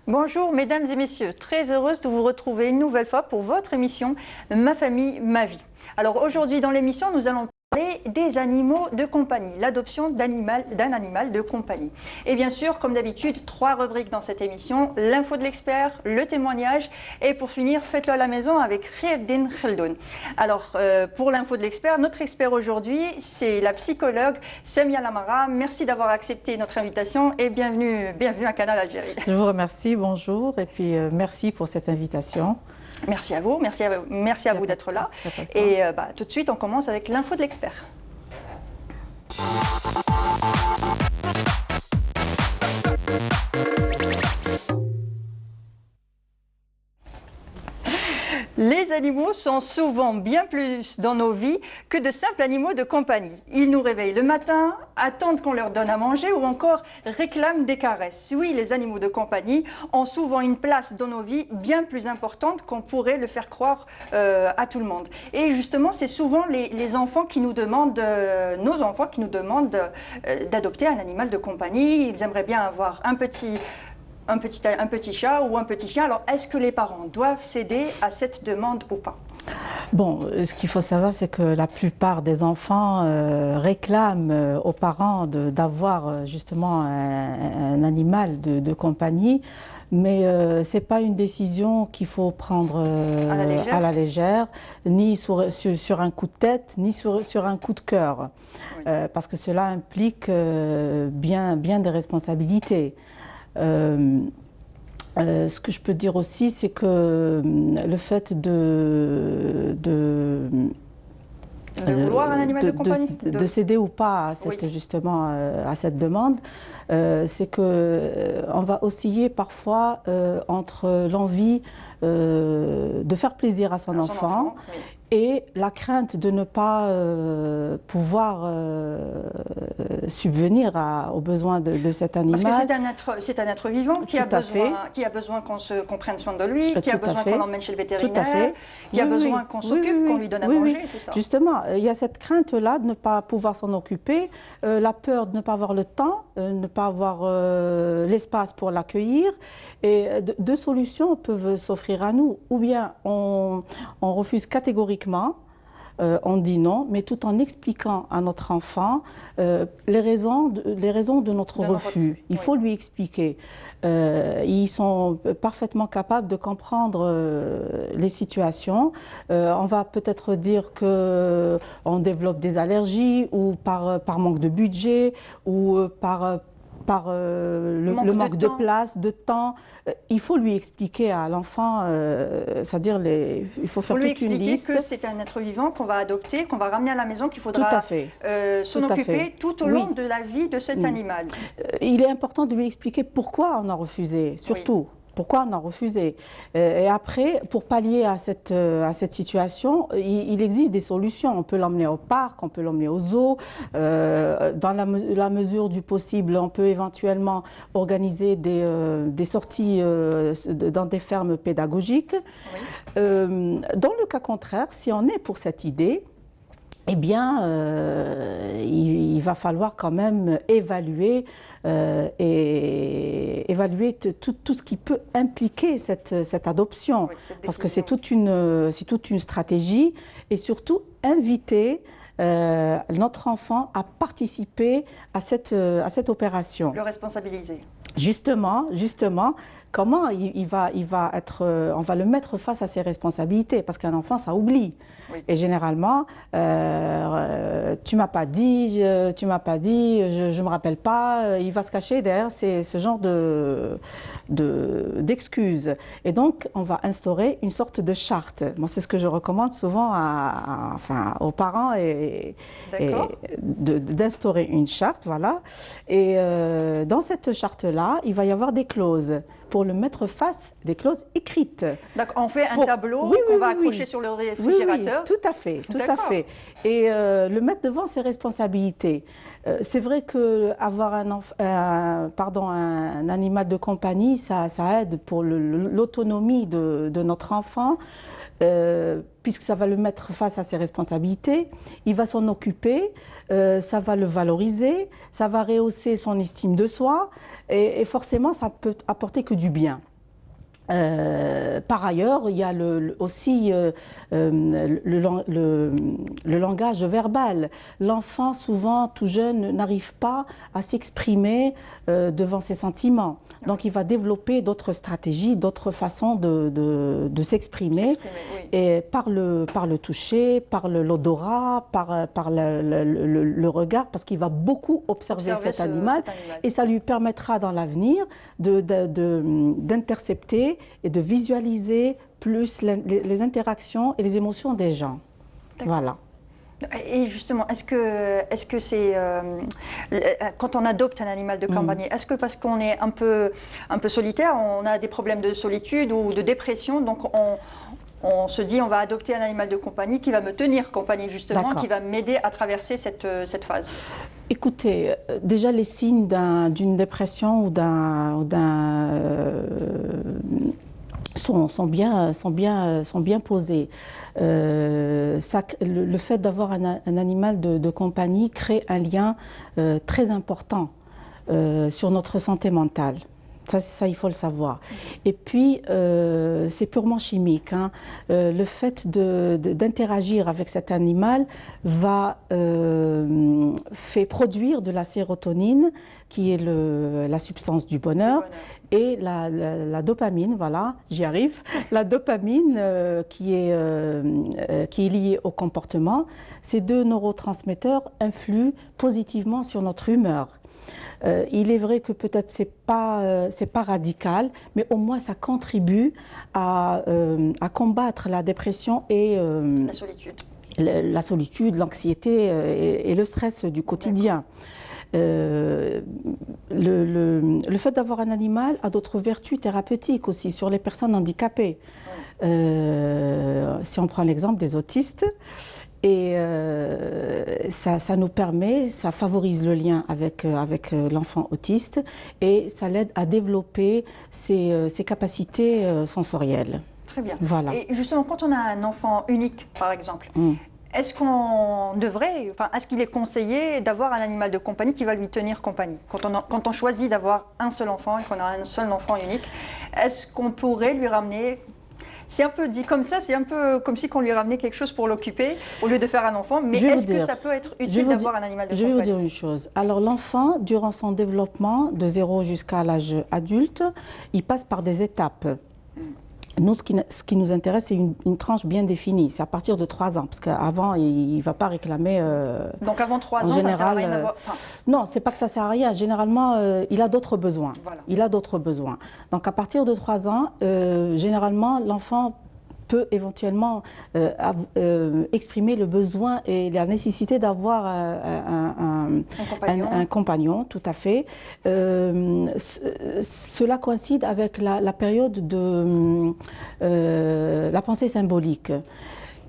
Bonjour mesdames et messieurs, très heureuse de vous retrouver une nouvelle fois pour votre émission Ma famille, ma vie. Alors aujourd'hui dans l'émission nous allons parler des animaux de compagnie, l'adoption d'un animal de compagnie. Et bien sûr comme d'habitude 3 rubriques dans cette émission, l'info de l'expert, le témoignage et pour finir faites-le à la maison avec Khaireddine Khaldoun. Alors pour l'info de l'expert, notre expert aujourd'hui c'est la psychologue Samia Lamara. Merci d'avoir accepté notre invitation et bienvenue à Canal Algérie. Je vous remercie, bonjour, et puis merci pour cette invitation. Merci à vous, merci à vous d'être là. Et tout de suite, on commence avec l'info de l'expert. Les animaux sont souvent bien plus dans nos vies que de simples animaux de compagnie. Ils nous réveillent le matin, attendent qu'on leur donne à manger ou encore réclament des caresses. Oui, les animaux de compagnie ont souvent une place dans nos vies bien plus importante qu'on pourrait le faire croire à tout le monde. Et justement, c'est souvent les enfants qui nous demandent, nos enfants qui nous demandent d'adopter un animal de compagnie. Ils aimeraient bien avoir un petit chat ou un petit chien. Alors, est-ce que les parents doivent céder à cette demande ou pas? Bon, ce qu'il faut savoir, c'est que la plupart des enfants réclament aux parents d'avoir justement un animal de compagnie, mais ce n'est pas une décision qu'il faut prendre à la légère, ni sur un coup de tête, ni sur un coup de cœur, oui. Parce que cela implique bien des responsabilités. Ce que je peux dire aussi, c'est que le fait de vouloir un animal de compagnie, de céder ou pas à cette, oui, justement à cette demande, c'est qu'on va osciller parfois entre l'envie de faire plaisir à son enfant, oui, et la crainte de ne pas pouvoir subvenir aux besoins de cet animal. Parce que c'est un être vivant qui a besoin qu'on prenne soin de lui, qui a besoin qu'on l'emmène chez le vétérinaire, qui a besoin qu'on s'occupe, qu'on lui donne à manger, tout ça. Justement, il y a cette crainte-là de ne pas pouvoir s'en occuper, la peur de ne pas avoir le temps, de ne pas avoir l'espace pour l'accueillir. Et deux solutions peuvent s'offrir à nous. Ou bien on refuse catégoriquement, on dit non, mais tout en expliquant à notre enfant les raisons de notre refus. Il faut lui expliquer. Ils sont parfaitement capables de comprendre les situations. On va peut-être dire qu'on développe des allergies ou par manque de budget ou par le manque de place, de temps. Il faut lui expliquer à l'enfant, c'est-à-dire il faut faire toute une liste. Que c'est un être vivant qu'on va adopter, qu'on va ramener à la maison, qu'il faudra s'en occuper tout au long de la vie de cet animal. Il est important de lui expliquer pourquoi on a refusé, surtout. Oui. Pourquoi on a refusé? Et après, pour pallier à cette situation, il existe des solutions. On peut l'emmener au parc, on peut l'emmener au zoo. Dans la mesure du possible, on peut éventuellement organiser des sorties dans des fermes pédagogiques. Oui. Dans le cas contraire, si on est pour cette idée, eh bien, il va falloir quand même évaluer tout ce qui peut impliquer cette adoption, oui, parce que c'est toute une stratégie, et surtout inviter notre enfant à participer à cette opération. Le responsabiliser. Justement, comment on va le mettre face à ses responsabilités, parce qu'un enfant, ça oublie. Oui. Et généralement, tu m'as pas dit, je me rappelle pas, il va se cacher derrière ce genre d'excuses. Et donc, on va instaurer une sorte de charte. Moi, c'est ce que je recommande souvent aux parents, d'instaurer une charte, voilà. Et dans cette charte-là, il va y avoir des clauses. Pour le mettre face, des clauses écrites. Donc on fait un tableau qu'on va accrocher sur le réfrigérateur. Oui, tout à fait. Et le mettre devant ses responsabilités. C'est vrai qu'avoir un animal de compagnie, ça aide pour l'autonomie de notre enfant. Puisque ça va le mettre face à ses responsabilités, il va s'en occuper, ça va le valoriser, ça va rehausser son estime de soi, et forcément ça peut apporter que du bien. Par ailleurs, il y a aussi le langage verbal. L'enfant, souvent tout jeune, n'arrive pas à s'exprimer devant ses sentiments. Donc il va développer d'autres stratégies, d'autres façons de s'exprimer, Oui. et par le toucher, par l'odorat, par le regard, parce qu'il va beaucoup observer cet animal, et ça lui permettra dans l'avenir d'intercepter et de visualiser plus les interactions et les émotions des gens. Voilà. Et justement, est-ce que c'est quand on adopte un animal de compagnie, est-ce que parce qu'on est un peu solitaire, on a des problèmes de solitude ou de dépression, donc on se dit on va adopter un animal de compagnie qui va me tenir compagnie justement, qui va m'aider à traverser cette phase? Écoutez, déjà les signes d'une dépression ou sont bien posés. Le fait d'avoir un animal de compagnie crée un lien très important sur notre santé mentale. Ça, il faut le savoir. Et puis, c'est purement chimique, hein. Le fait d'interagir avec cet animal fait produire de la sérotonine, qui est la substance du bonheur, et la dopamine, voilà, j'y arrive. La dopamine qui est liée au comportement. Ces deux neurotransmetteurs influent positivement sur notre humeur. Il est vrai que peut-être c'est pas radical, mais au moins ça contribue à combattre la dépression et la solitude, l'anxiété et le stress du quotidien. Le fait d'avoir un animal a d'autres vertus thérapeutiques aussi sur les personnes handicapées. Si on prend l'exemple des autistes, et ça nous permet, ça favorise le lien avec l'enfant autiste, et ça l'aide à développer ses capacités sensorielles. Très bien. Voilà. Et justement, quand on a un enfant unique, par exemple, est-ce qu'il est conseillé d'avoir un animal de compagnie qui va lui tenir compagnie? Quand on choisit d'avoir un seul enfant et qu'on a un seul enfant unique, est-ce qu'on pourrait lui ramener... C'est un peu dit comme ça, c'est un peu comme si on lui ramenait quelque chose pour l'occuper au lieu de faire un enfant. Mais est-ce que ça peut être utile d'avoir un animal de compagnie? Je vais vous dire une chose. Alors l'enfant, durant son développement, de 0 jusqu'à l'âge adulte, il passe par des étapes. Nous, ce qui nous intéresse, c'est une tranche bien définie. C'est à partir de 3 ans, parce qu'avant, il ne va pas réclamer... Donc avant 3 ans, ça ne sert à rien d'avoir... Non, ce n'est pas que ça ne sert à rien. Généralement, il a d'autres besoins. Voilà. Il a d'autres besoins. Donc à partir de 3 ans, généralement, l'enfant peut éventuellement exprimer le besoin et la nécessité d'avoir un compagnon, tout à fait. Cela coïncide avec la période de la pensée symbolique.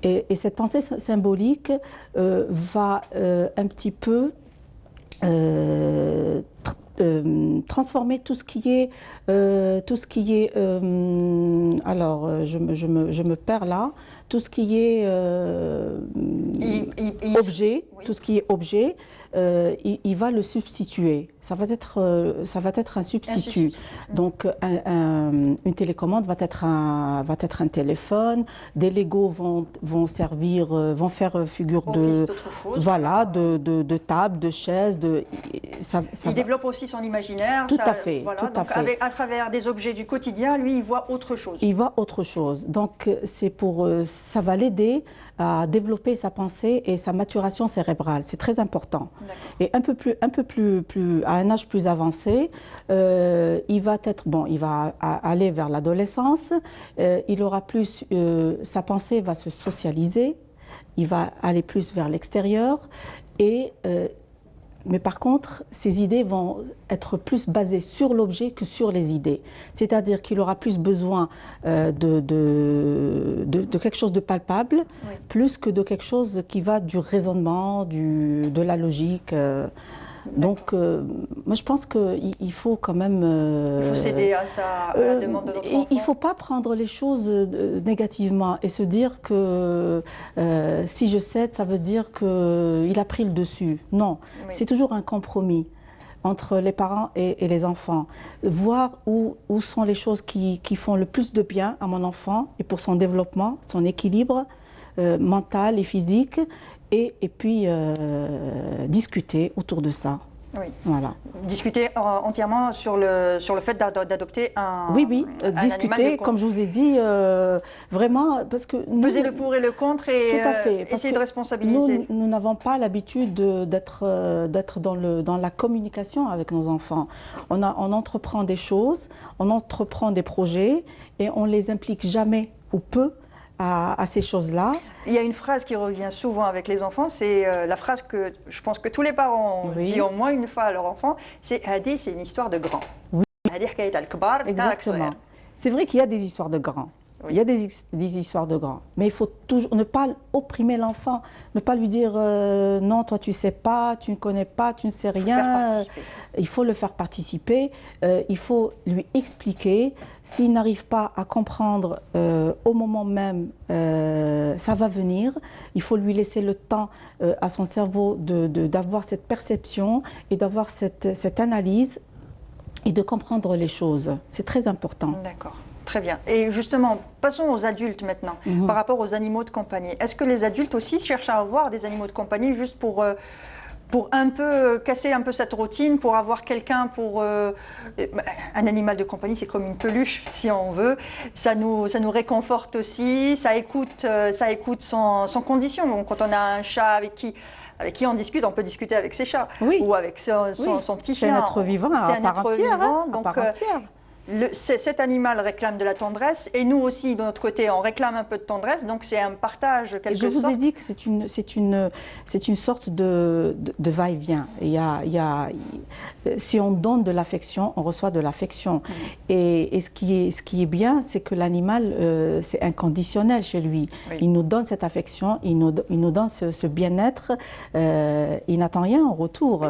Et cette pensée symbolique va un petit peu transformer tout ce qui est alors je me perds là, tout ce qui est objet, tout ce qui est objet, il va le substituer. Ça va être un substitut. Donc une télécommande va être un téléphone. Des Legos vont faire figure de table, de chaise. Il développe aussi son imaginaire. Tout à fait. Voilà, tout à fait. À travers des objets du quotidien, lui, il voit autre chose. Il voit autre chose. Donc ça va l'aider à développer sa pensée et sa maturation cérébrale. C'est très important. Et à un âge plus avancé, il va aller vers l'adolescence. Il aura plus, sa pensée va se socialiser. Il va aller plus vers l'extérieur mais par contre, ses idées vont être plus basées sur l'objet que sur les idées. C'est-à-dire qu'il aura plus besoin de quelque chose de palpable, plus que de quelque chose qui va du raisonnement, de la logique. Donc, moi, je pense qu'il faut quand même... il faut céder à la demande de notre enfant. Il ne faut pas prendre les choses négativement et se dire que si je cède, ça veut dire qu'il a pris le dessus. Non, c'est toujours un compromis. entre les parents et les enfants. Voir où sont les choses qui font le plus de bien à mon enfant et pour son développement, son équilibre mental et physique, et puis discuter autour de ça. Oui. Voilà. Discuter entièrement sur le fait d'adopter un Oui, un discuter, comme je vous ai dit, vraiment, parce que peser le pour et le contre et tout à fait, essayer de responsabiliser. Nous n'avons pas l'habitude d'être dans la communication avec nos enfants. On entreprend des choses, on entreprend des projets et on les implique jamais ou peu à ces choses-là. Il y a une phrase qui revient souvent avec les enfants, c'est la phrase que je pense que tous les parents ont dit au moins une fois à leur enfant, c'est « Hadi, c'est une histoire de grands ». Exactement. C'est vrai qu'il y a des histoires de grands. Oui. Il y a des histoires de grands. Mais il faut toujours ne pas opprimer l'enfant, ne pas lui dire non, toi tu ne sais pas, tu ne connais pas, tu ne sais rien. Il faut le faire participer, il faut lui expliquer. S'il n'arrive pas à comprendre au moment même, ça va venir. Il faut lui laisser le temps à son cerveau d'avoir cette perception et d'avoir cette analyse et de comprendre les choses. C'est très important. D'accord. Très bien. Et justement, passons aux adultes maintenant, par rapport aux animaux de compagnie. Est-ce que les adultes aussi cherchent à avoir des animaux de compagnie juste pour un peu casser un peu cette routine, pour avoir quelqu'un pour... un animal de compagnie, c'est comme une peluche, si on veut. Ça nous réconforte aussi, ça écoute son condition. Donc, quand on a un chat avec qui on discute, on peut discuter avec ses chats, oui, ou avec son petit chien. C'est un être vivant à part entière. Donc, cet animal réclame de la tendresse et nous aussi, de notre côté, on réclame un peu de tendresse. Donc, c'est un partage, quelque sorte. Je vous ai dit que c'est une sorte de va-et-vient. Si on donne de l'affection, on reçoit de l'affection. Et ce qui est bien, c'est que l'animal, c'est inconditionnel chez lui. Oui. Il nous donne cette affection, il nous donne ce bien-être. Il n'attend rien en retour. Oui.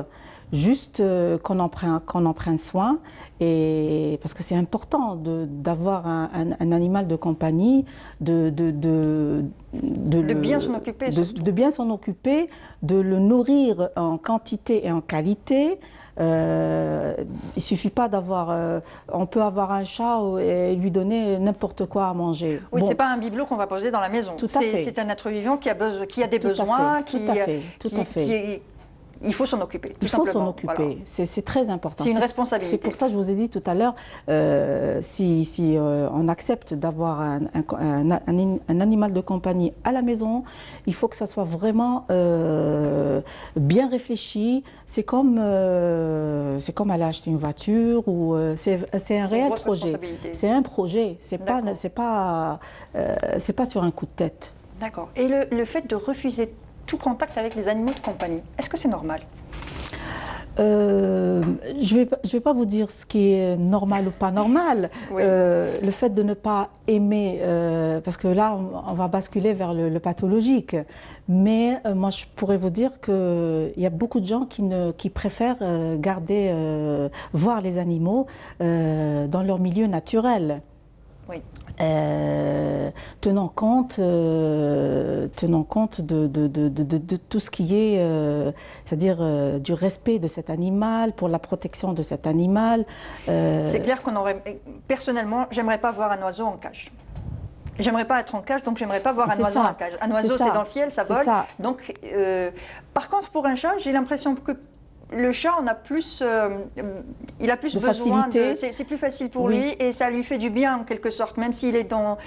Juste qu'on en prenne soin, et parce que c'est important d'avoir un animal de compagnie, de bien s'en occuper, de bien s'en occuper, de le nourrir en quantité et en qualité. Il suffit pas d'avoir, on peut avoir un chat et lui donner n'importe quoi à manger. Oui, bon. C'est pas un bibelot qu'on va poser dans la maison. C'est un être vivant qui a des besoins, tout à fait. Il faut s'en occuper. Il faut s'en occuper. Voilà. C'est très important. C'est une responsabilité. C'est pour ça que je vous ai dit tout à l'heure, si on accepte d'avoir un animal de compagnie à la maison, il faut que ça soit vraiment bien réfléchi. C'est comme aller acheter une voiture ou c'est un réel projet. C'est un projet. C'est pas sur un coup de tête. D'accord. Et le fait de refuser tout contact avec les animaux de compagnie, est-ce que c'est normal? Je vais pas vous dire ce qui est normal ou pas normal. Oui. Le fait de ne pas aimer, parce que là, on va basculer vers le pathologique. Mais moi, je pourrais vous dire qu'il y a beaucoup de gens qui préfèrent voir les animaux dans leur milieu naturel. Oui. Tenant compte de tout ce qui est, c'est-à-dire du respect de cet animal, pour la protection de cet animal. C'est clair qu'on aurait, personnellement, j'aimerais pas voir un oiseau en cage. J'aimerais pas être en cage, donc j'aimerais pas voir un oiseau en cage. Un oiseau, c'est dans le ciel, ça vole. Donc, par contre, pour un chat, j'ai l'impression que le chat, il a plus besoin de... C'est plus facile pour lui et ça lui fait du bien en quelque sorte, même s'il est dans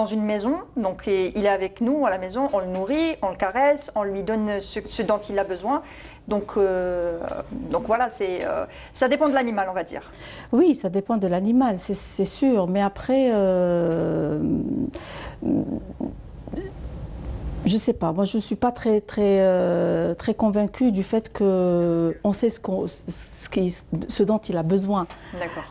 une maison, donc il est avec nous à la maison, on le nourrit, on le caresse, on lui donne ce dont il a besoin. Donc voilà, ça dépend de l'animal, on va dire. Oui, ça dépend de l'animal, c'est sûr, mais après... je ne sais pas, moi je ne suis pas très convaincue du fait qu'on sait ce dont il a besoin. D'accord.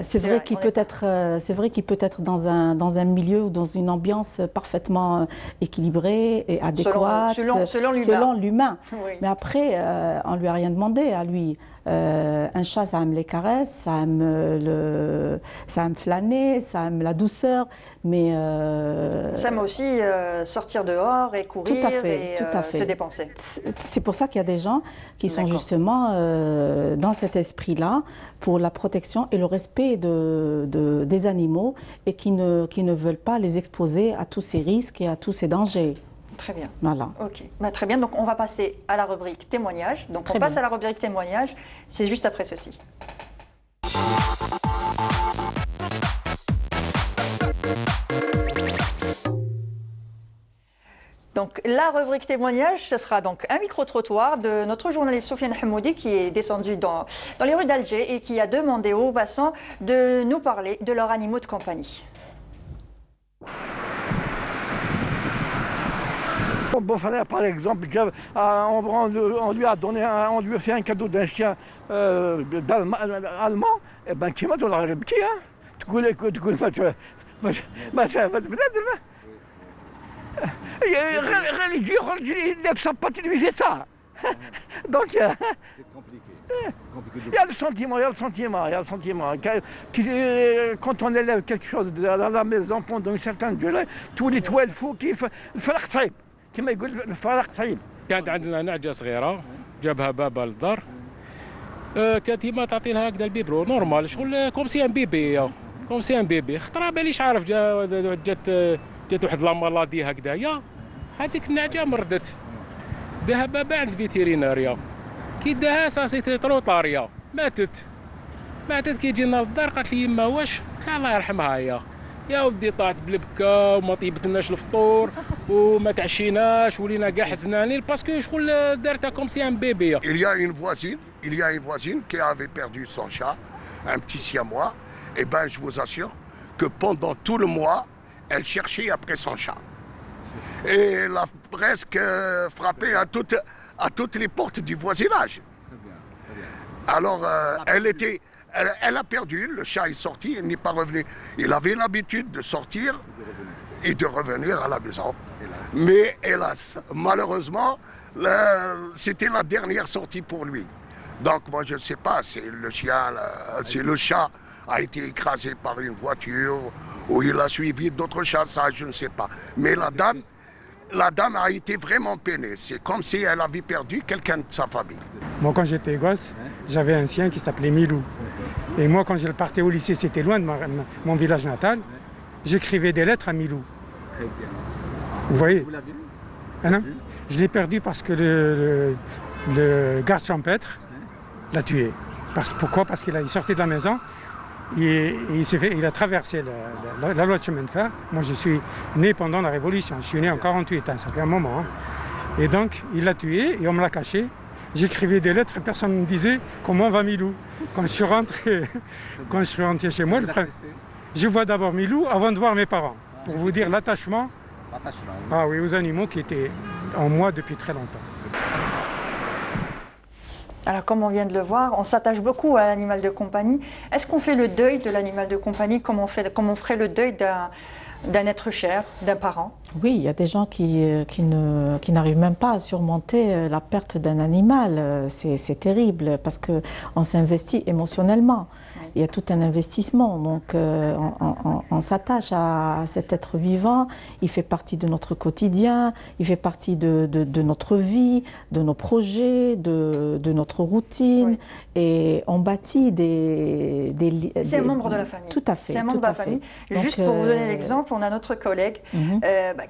C'est vrai qu'il peut être dans un milieu ou dans une ambiance parfaitement équilibrée et adéquate. Selon l'humain. Oui. Mais après, on ne lui a rien demandé à lui. Un chat, ça aime les caresses, ça aime flâner, ça aime la douceur, mais ça aime aussi sortir dehors et courir tout à fait. Se dépenser. C'est pour ça qu'il y a des gens qui sont justement dans cet esprit-là pour la protection et le respect des animaux et qui ne veulent pas les exposer à tous ces risques et à tous ces dangers. Très bien. Voilà. Ok. Bah, très bien. Donc on va passer à la rubrique témoignages. Donc on passe à la rubrique témoignages. C'est juste après ceci. Donc la rubrique témoignage, ce sera donc un micro-trottoir de notre journaliste Soufiane Hamoudi qui est descendu dans les rues d'Alger et qui a demandé aux passants de nous parler de leurs animaux de compagnie. Bon, par exemple, on lui a donné, on lui a fait un cadeau d'un chien allemand, et ben qui m'a donné le petit, hein. Religieux, il ne sent pas lui fait ça. Donc, c'est compliqué. Il y a le sentiment, quand on élève quelque chose à la maison pendant une certaine durée, tous les toits, il faut qu'il fasse الخصيب كما يقول الفرق صعيب. كانت عندنا نعجة صغيرة جابها بابا للدار كانت ما تعطي لها هكذا البيبرو نورمال شغل كوم سي ان بيبي خطرة باليش عارف جات واحد لامالادي هكذايا هذيك النعجة مردت داها بابا عند الفيتيريناريا كي داها ساسيتي طروطاريا ماتت كي جينا للدار قالت لي يما واش قلت لها الله يرحمها يا ودي طاحت بالبكا وما طيبتلناش الفطور وما تعشيناش ولينا كاع حزنانين باسكو شغل دارتها كوم سي ان بيبي. Il y a une voisine qui avait perdu son chat, un petit siamois. Et ben je vous assure que pendant tout le mois, elle cherchait après son chat. Et elle a presque frappé à toutes les portes du voisinage. Alors elle a perdu, le chat est sorti, il n'est pas revenu. Il avait l'habitude de sortir et de revenir à la maison. Mais hélas, malheureusement, c'était la dernière sortie pour lui. Donc moi je ne sais pas, c'est le chat a été écrasé par une voiture ou il a suivi d'autres chats, ça je ne sais pas. Mais la dame a été vraiment peinée. C'est comme si elle avait perdu quelqu'un de sa famille. Moi quand j'étais gosse, j'avais un chien qui s'appelait Milou. Et moi quand je partais au lycée, c'était loin de mon village natal, j'écrivais des lettres à Milou. Très bien. Vous voyez? Vous l'avez vu? Ah non, je l'ai perdu parce que le garde champêtre l'a tué. Pourquoi? Parce qu'il sortait de la maison et il a traversé la loi de chemin de fer. Moi je suis né pendant la Révolution, je suis né en 48 ans, ça fait un moment. Hein. Et donc il l'a tué et on me l'a caché. J'écrivais des lettres et personne ne me disait comment va Milou. Quand je suis rentré chez moi, je vois d'abord Milou avant de voir mes parents. Pour vous dire l'attachement aux animaux qui étaient en moi depuis très longtemps. Alors comme on vient de le voir, on s'attache beaucoup à l'animal de compagnie. Est-ce qu'on fait le deuil de l'animal de compagnie comme on ferait le deuil d'un être cher, d'un parent? Oui, il y a des gens qui n'arrivent même pas à surmonter la perte d'un animal. C'est terrible parce qu'on s'investit émotionnellement. Il y a tout un investissement, donc on s'attache à cet être vivant, il fait partie de notre quotidien, il fait partie de notre vie, de nos projets, de notre routine, oui. Et on bâtit c'est un membre de la famille. Tout à fait. C'est un membre de la famille. Donc, juste pour vous donner l'exemple, on a notre collègue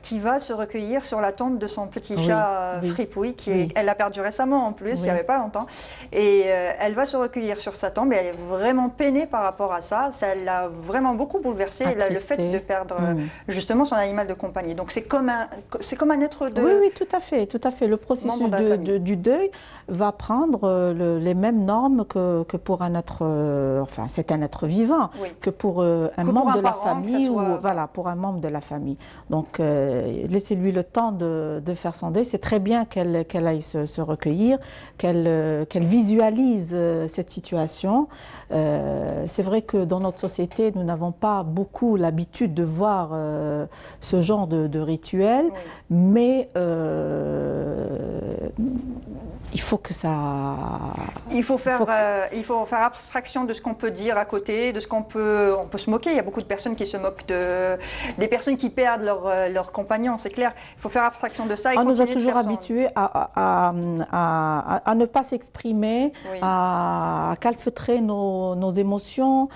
qui va se recueillir sur la tombe de son petit chat Fripouille, elle l'a perdu récemment en plus, il n'y avait pas longtemps, et elle va se recueillir sur sa tombe et elle est vraiment peinée par rapport à ça. Ça l'a vraiment beaucoup bouleversé, le fait de perdre justement son animal de compagnie. Donc c'est comme un être de... Oui, tout à fait. Le processus du deuil va prendre les mêmes normes que pour un être, enfin c'est un être vivant, que pour un membre de la famille ou voilà, pour un membre de la famille. Donc laissez-lui le temps de faire son deuil. C'est très bien qu'elle aille se recueillir, qu'elle visualise cette situation. C'est vrai que dans notre société, nous n'avons pas beaucoup l'habitude de voir ce genre de rituel, mais il faut que ça... Il faut faire abstraction de ce qu'on peut dire à côté, de ce qu'on peut... On peut se moquer, il y a beaucoup de personnes qui se moquent des personnes qui perdent leur compagnon, c'est clair. Il faut faire abstraction de ça et on nous a continuer de toujours faire son- habitués à ne pas s'exprimer, Oui. à calfeutrer nos émotions,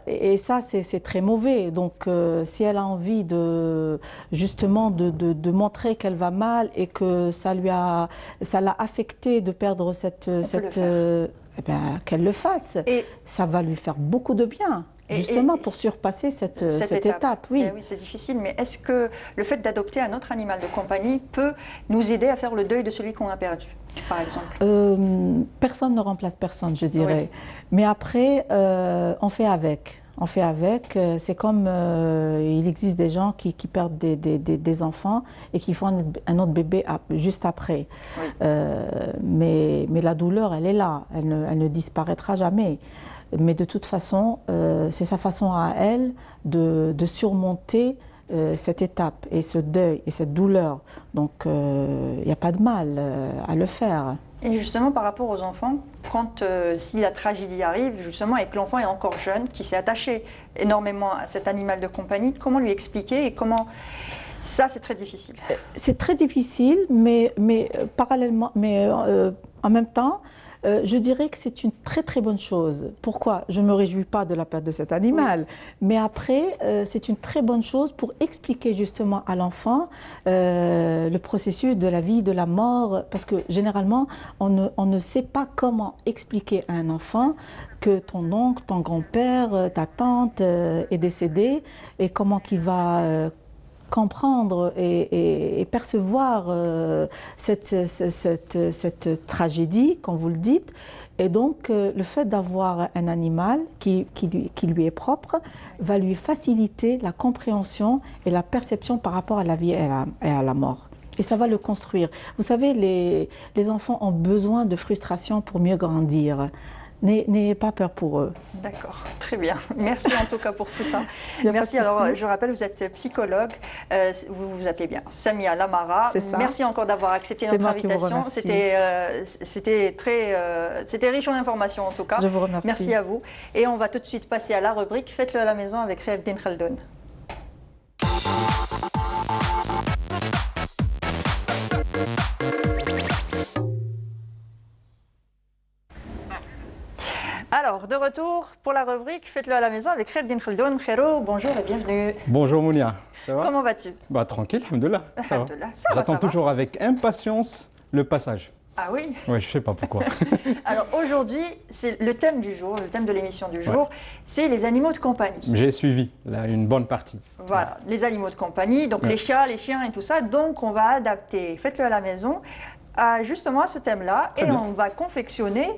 et ça c'est très mauvais. Donc si elle a envie justement de montrer qu'elle va mal et que ça l'a affecté de perdre eh ben, qu'elle le fasse. Et- ça va lui faire beaucoup de bien, Et- justement et- pour surpasser cette Cette étape. Oui. Eh oui, c'est difficile, mais est-ce que le fait d'adopter un autre animal de compagnie peut nous aider à faire le deuil de celui qu'on a perdu, par exemple? Personne ne remplace personne, je dirais. Oui. Mais après, on fait avec. On fait avec. C'est comme il existe des gens qui perdent des enfants et qui font un autre bébé juste après. Oui. Mais la douleur, elle est là. Elle ne disparaîtra jamais. Mais de toute façon, c'est sa façon à elle de surmonter cette étape et ce deuil et cette douleur. Donc, il n'y a pas de mal à le faire. Et justement, par rapport aux enfants, quand si la tragédie arrive, justement, et que l'enfant est encore jeune, qui s'est attaché énormément à cet animal de compagnie, comment lui expliquer et comment... Ça, c'est très difficile. C'est très difficile, mais parallèlement, mais en même temps, je dirais que c'est une très très bonne chose. Pourquoi? Je ne me réjouis pas de la perte de cet animal, mais après, c'est une très bonne chose pour expliquer justement à l'enfant le processus de la vie, de la mort, parce que généralement, on ne sait pas comment expliquer à un enfant que ton oncle, ton grand-père, ta tante est décédé et comment qu'il va comprendre et percevoir cette tragédie, comme vous le dites. Et donc, le fait d'avoir un animal qui lui est propre va lui faciliter la compréhension et la perception par rapport à la vie et à la mort. Et ça va le construire. Vous savez, les enfants ont besoin de frustration pour mieux grandir. N'ayez pas peur pour eux. D'accord, très bien. Merci en tout cas pour tout ça. Y a Merci. pas de souci. Alors, je rappelle, vous êtes psychologue, vous vous appelez bien Samia Lamara. C'est ça. Merci encore d'avoir accepté C'est notre moi qui vous invitation. remercie. C'était riche en informations en tout cas. Je vous remercie. Merci à vous. Et on va tout de suite passer à la rubrique Faites-le à la maison avec Khaïreddine Khaldoun. Alors, de retour pour la rubrique Faites-le à la maison avec Khaïreddine Khaldoun. Khairo, bonjour et bienvenue. Bonjour Mounia, ça va? Comment vas-tu? Bah tranquille, alhamdoulilah, ça va. Alhamdoulilah, ça va, J'attends ça va. toujours avec impatience le passage. Ah oui? Ouais, je sais pas pourquoi. Alors aujourd'hui, c'est le thème du jour, le thème de l'émission du jour, c'est les animaux de compagnie. J'ai suivi là une bonne partie. Voilà, les animaux de compagnie, donc Ouais. les chats, les chiens et tout ça. Donc on va adapter Faites-le à la maison justement à ce thème-là et Très bien. on va confectionner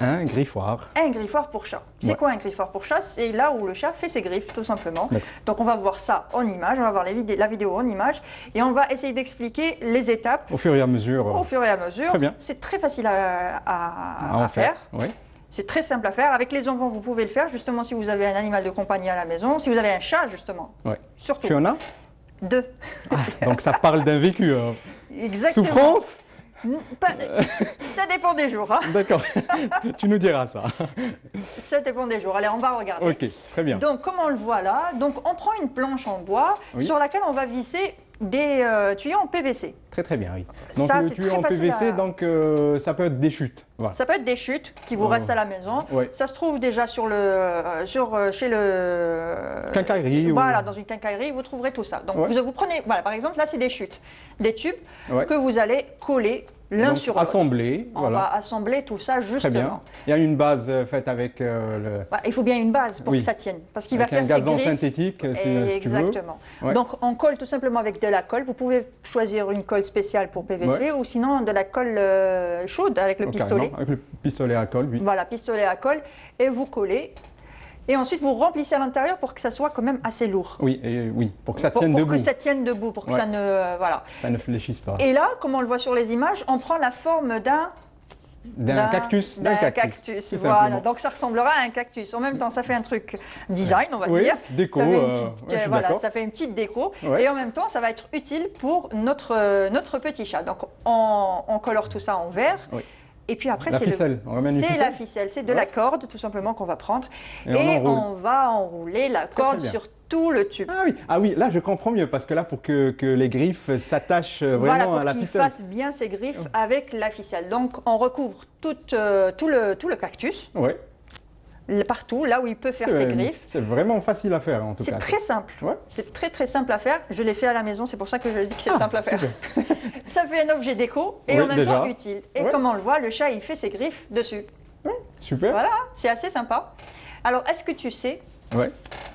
Un griffoir. un griffoir pour chat. C'est Ouais. quoi un griffoir pour chat? C'est là où le chat fait ses griffes, tout simplement. D'accord. Donc on va voir ça en image, on va voir la vidéo en image et on va essayer d'expliquer les étapes Au fur et à mesure. au fur et à mesure. Très bien. C'est très facile à en faire. Oui. C'est très simple à faire. Avec les enfants, vous pouvez le faire, justement, si vous avez un animal de compagnie à la maison, si vous avez un chat, justement. Ouais. Surtout. Tu en as? Deux. Donc ça parle d'un vécu. Exactement. Souffrance? Ça dépend des jours. Hein. D'accord. Tu nous diras ça. Ça dépend des jours. Allez, on va regarder. Ok, très bien. Donc, comme on le voit là, donc on prend une planche en bois Oui. sur laquelle on va visser des tuyaux en PVC. Très très bien, oui. Donc Ça, le c'est tuyau très en facile PVC, à- donc ça peut être des chutes. Voilà. Ça peut être des chutes qui vous restent à la maison. Ouais. Ça se trouve déjà chez le Quincaillerie ou- Voilà, dans une quincaillerie, vous trouverez tout ça. Donc Ouais. vous prenez, voilà, par exemple, là c'est des chutes, des tubes Ouais. que vous allez coller l'un Donc, sur l'autre. assembler, On voilà. va assembler tout ça Très justement. bien. Il y a une base faite avec le... Bah, il faut bien une base pour Oui. que ça tienne, parce qu'il avec va un faire ses gazon griffes. synthétique, si tu veux. Exactement. Ouais. Donc on colle tout simplement avec de la colle. Vous pouvez choisir une colle spéciale pour PVC ou sinon de la colle chaude avec le Oh, pistolet. carrément, avec le pistolet à colle, oui. Voilà, pistolet à colle et vous collez. Et ensuite vous remplissez à l'intérieur pour que ça soit quand même assez lourd. Oui, oui, pour que ça Pour tienne debout, que ça tienne debout, pour que Ouais. ça ne voilà. ça ne fléchisse pas. Et là, comme on le voit sur les images, on prend la forme d'un D'un cactus. D'un cactus, tout voilà. simplement. Donc ça ressemblera à un cactus. En même temps, ça fait un truc design, on va Oui, dire. déco, Ça fait une ouais, petite, je suis voilà, d'accord. ça fait une petite déco. Ouais. Et en même temps, ça va être utile pour notre petit chat. Donc on colore tout ça en vert. Oui. Et puis après, La c'est ficelle, on ramène une c'est ficelle la ficelle, c'est de Ouais. la corde tout simplement qu'on va prendre. Et Et on enroule. on va enrouler la corde bien. sur tout le tube. Ah oui, là je comprends mieux parce que là pour que les griffes s'attachent Voilà, vraiment à pour la qu'il ficelle. fasse bien ses griffes avec la ficelle. Donc on recouvre tout le cactus, Ouais. partout, là où il peut faire ses griffes. C'est vraiment facile à faire en tout C'est cas. très simple. Ouais. C'est très très simple à faire. Je l'ai fait à la maison, c'est pour ça que je dis que c'est Ah, simple à faire. super. Ça fait un objet déco et Oui, en même déjà. temps utile. Et Ouais. comme on le voit, le chat il fait ses griffes dessus. Super. Voilà, c'est assez sympa. Alors est-ce que tu sais Ouais.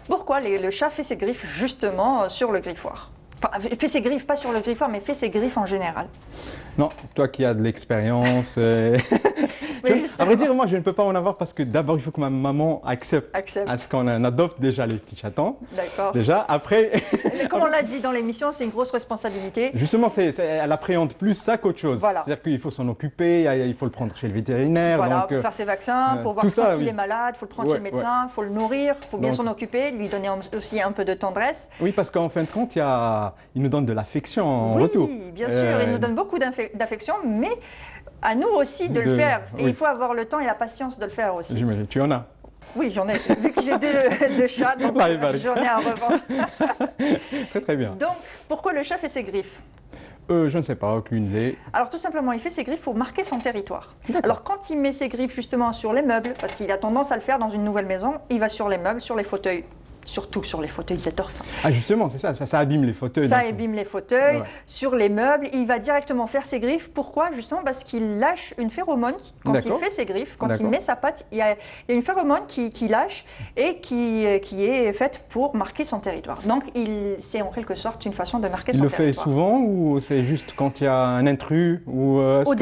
pourquoi le chat fait ses griffes justement sur le griffoir? Enfin, fait ses griffes, pas sur le griffoir, mais fait ses griffes en général. Non, toi qui as de l'expérience. Oui, à justement. vrai dire, moi je ne peux pas en avoir parce que d'abord il faut que ma maman accepte Accepte. à ce qu'on en adopte déjà les petits chatons. D'accord. Déjà, après, Mais comme on l'a dit dans l'émission, c'est une grosse responsabilité. justement, elle appréhende plus ça qu'autre chose. Voilà. C'est-à-dire qu'il faut s'en occuper, il faut le prendre chez le vétérinaire. Voilà, donc, pour faire ses vaccins, pour voir tout ça, quand il oui. est malade, il faut le prendre Ouais, chez le médecin, il faut le nourrir, il faut bien Donc- s'en occuper, lui donner aussi un peu de tendresse. Oui, parce qu'en fin de compte, il nous donne de l'affection en Oui, retour. bien sûr, il nous donne beaucoup d'affection, mais à nous aussi de le faire. Et oui. il faut avoir le temps et la patience de le faire aussi. J'imagine, tu en as. Oui, j'en ai. Vu que j'ai deux chats, donc Là, il va. j'en ai à revendre. Très très bien. Donc, pourquoi le chat fait ses griffes? Je ne sais pas, aucune idée. Alors tout simplement, il fait ses griffes pour marquer son territoire. D'accord. Alors quand il met ses griffes justement sur les meubles, parce qu'il a tendance à le faire dans une nouvelle maison, il va sur les meubles, sur les fauteuils. Surtout sur les fauteuils, j'adore ça. Ah justement, c'est ça, ça abîme les fauteuils. Ça donc. abîme les fauteuils, Ouais. sur les meubles, il va directement faire ses griffes. Pourquoi? Justement parce qu'il lâche une phéromone quand il D'accord. fait ses griffes, quand il D'accord. met sa patte, il y a une phéromone qui lâche et qui est faite pour marquer son territoire. Donc c'est en quelque sorte une façon de marquer Il son le fait territoire. souvent ou c'est juste quand il y a un intrus ou est-ce Au que-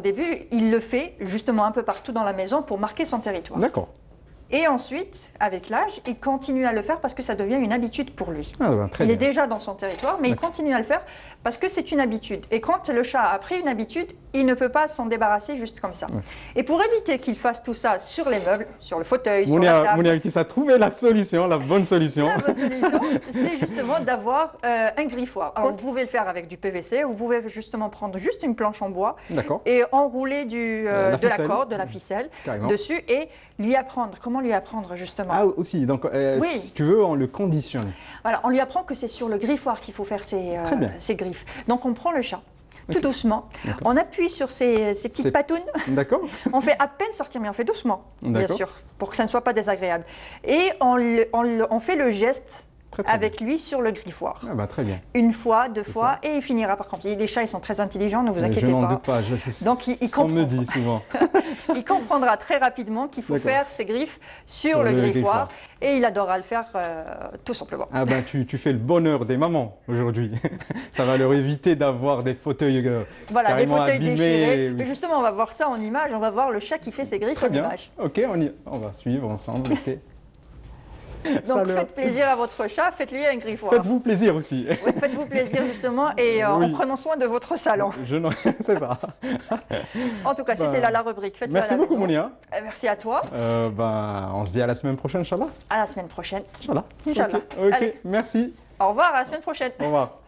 début, il le fait justement un peu partout dans la maison pour marquer son territoire. D'accord. Et ensuite, avec l'âge, il continue à le faire parce que ça devient une habitude pour lui. Ah, ben, très Il est bien. déjà dans son territoire, mais il continue à le faire parce que c'est une habitude. Et quand le chat a pris une habitude, il ne peut pas s'en débarrasser juste comme ça. Ouais. Et pour éviter qu'il fasse tout ça sur les meubles, sur le fauteuil, sur la table, Mounia Utis a trouvé la solution, la bonne solution. la bonne solution, c'est justement d'avoir un griffoir. Alors vous pouvez le faire avec du PVC, vous pouvez justement prendre juste une planche en bois D'accord. et enrouler de la ficelle. corde, de la ficelle Carrément. dessus et lui apprendre. Comment lui apprendre justement? Ah aussi, donc Oui. si tu veux, on le conditionne. Voilà, on lui apprend que c'est sur le griffoir qu'il faut faire Très bien. ses griffes. Donc on prend le chat, tout doucement, D'accord. on appuie sur ses petites C'est- patounes, D'accord. on fait à peine sortir, mais on fait doucement, bien D'accord. sûr, pour que ça ne soit pas désagréable. Et on fait le geste Très, très avec lui sur le griffoir. Ah bah, très bien. Une fois, deux fois, et il finira par comprendre. Les chats, ils sont très intelligents, ne vous Je inquiétez n'en pas. doute pas. C'est Donc, il ce qu'on me comprend. dit souvent. Il comprendra très rapidement qu'il faut D'accord. faire ses griffes sur Sur le le griffoir, griffoir. et il adorera le faire tout simplement. Ah ben tu fais le bonheur des mamans aujourd'hui. Ça va leur éviter d'avoir des fauteuils Voilà, des carrément fauteuils abîmés. déchirés. Oui. Mais justement, on va voir ça en image, on va voir le chat qui fait ses griffes Très en bien. image. Ok, on va suivre ensemble. ok. Ça Donc leur- faites plaisir à votre chat, faites-lui un griffoir. Faites-vous plaisir aussi. Oui, faites-vous plaisir justement et en Oui. prenant soin de votre salon. C'est ça. En tout cas, c'était Bah, la rubrique. Faites-le Merci à la beaucoup, maison. Mounia. Merci à toi. On se dit à la semaine prochaine, Inch'Allah. À la semaine prochaine. Inch'Allah. Inch'Allah. Ok, Allez. merci. Au revoir, à la semaine prochaine. Au revoir.